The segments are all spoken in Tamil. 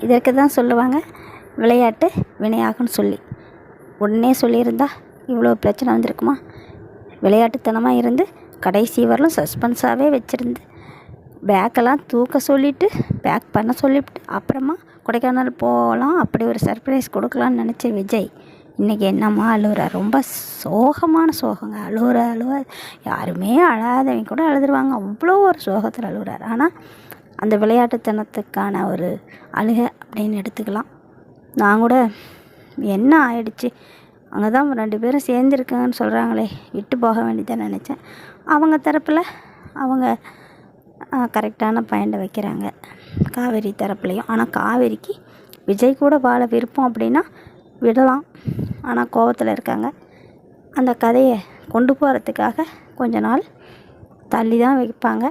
இதற்கு தான் சொல்லுவாங்க விளையாட்டு வினையாகும்னு சொல்லி. உடனே சொல்லியிருந்தா இவ்வளோ பிரச்சனை வந்திருக்குமா? விளையாட்டுத்தனமாக இருந்து கடைசி வரலும் சஸ்பென்ஸாகவே வச்சுருந்து பேக்கெல்லாம் தூக்க சொல்லிவிட்டு பேக் பண்ண சொல்லிவிட்டு அப்புறமா கொடைக்கானல் போகலாம், அப்படி ஒரு சர்ப்ரைஸ் கொடுக்கலான்னு நினச்ச விஜய் இன்றைக்கி என்னம்மா அழுகுறார். ரொம்ப சோகமான சோகங்க. அழுகுற யாருமே அழாதவங்க கூட அழுதுருவாங்க, அவ்வளோ ஒரு சோகத்தில் அழுகுறார். ஆனால் அந்த விளையாட்டுத்தனத்துக்கான ஒரு அழுகை அப்படின்னு எடுத்துக்கலாம். நான் கூட என்ன ஆயிடுச்சு, அங்கே தான் 2 பேரும் சேர்ந்துருக்காங்கன்னு சொல்கிறாங்களே, விட்டு போக வேண்டியதான் நினச்சேன். அவங்க தரப்பில் அவங்க கரெக்டான பாயிண்டை வைக்கிறாங்க, காவேரி தரப்புலையும். ஆனால் காவேரிக்கு விஜய் கூட வாழ விருப்பம் அப்படின்னா விடலாம், ஆனால் கோவத்தில் இருக்காங்க. அந்த கதையை கொண்டு போகிறதுக்காக கொஞ்ச நாள் தள்ளி தான் வைப்பாங்க,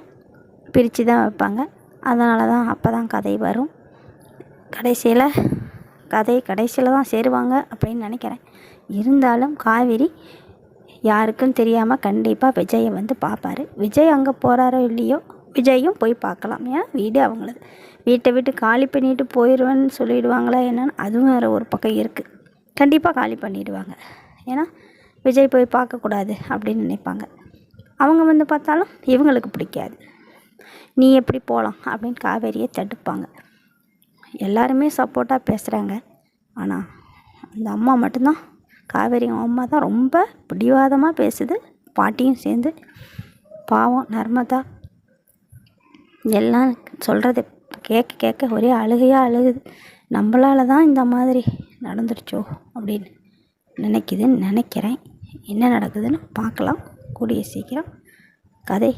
பிரித்து தான் வைப்பாங்க. அதனால தான் அப்போ தான் கதை வரும். கடைசியில் தான் சேருவாங்க அப்படின்னு நினைக்கிறேன். இருந்தாலும் காவேரி யாருக்கும் தெரியாமல் கண்டிப்பாக விஜயை வந்து பார்ப்பாரு. விஜய் அங்கே போகிறாரோ இல்லையோ, விஜயும் போய் பார்க்கலாம். ஏன்னா வீடு அவங்களது. வீட்டை விட்டு காலி பண்ணிட்டு போயிடுவேன்னு சொல்லிவிடுவாங்களா என்னன்னு அதுவும் வேறு ஒரு பக்கம் இருக்குது. கண்டிப்பாக காலி பண்ணிவிடுவாங்க. ஏன்னா விஜய் போய் பார்க்கக்கூடாது அப்படின்னு நினைப்பாங்க. அவங்க வந்து பார்த்தாலும் இவங்களுக்கு பிடிக்காது. நீ எப்படி போகலாம் அப்படின்னு காவேரியை தடுப்பாங்க. எல்லாருமே சப்போர்ட்டாக பேசுகிறாங்க. ஆனால் அந்த அம்மா மட்டும்தான், காவேரி அம்மா தான் ரொம்ப பிடிவாதமாக பேசுது, பாட்டியும் சேர்ந்து. பாவம் நர்மதா எல்லாம் சொல்கிறத கேட்க ஒரே அழுகையாக அழுகுது. நம்மளால தான் இந்த மாதிரி நடந்துடுச்சோ அப்படின்னு நினைக்கிறேன். என்ன நடக்குதுன்னு பார்க்கலாம். கூடிய சீக்கிரம் கதை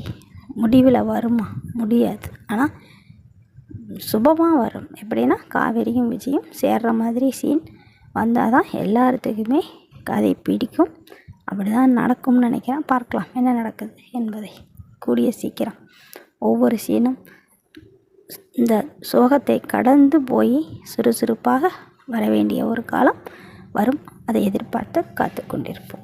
முடிவில் வருமா? முடியாது, ஆனால் சுபமாக வரும். எப்படின்னா காவேரியும் விஜயும் சேர்ற மாதிரி சீன் வந்தால் தான் எல்லாத்துக்குமே கதை பிடிக்கும். அப்படி தான் நடக்கும்னு நினைக்கிறேன். பார்க்கலாம் என்ன நடக்குது என்பதை கூடிய சீக்கிரம். ஒவ்வொரு சீனும் இந்த சோகத்தை கடந்து போய் சுறுசுறுப்பாக வர வேண்டிய ஒரு காலம் வரும். அதை எதிர்பார்த்து காத்து கொண்டிருப்போம்.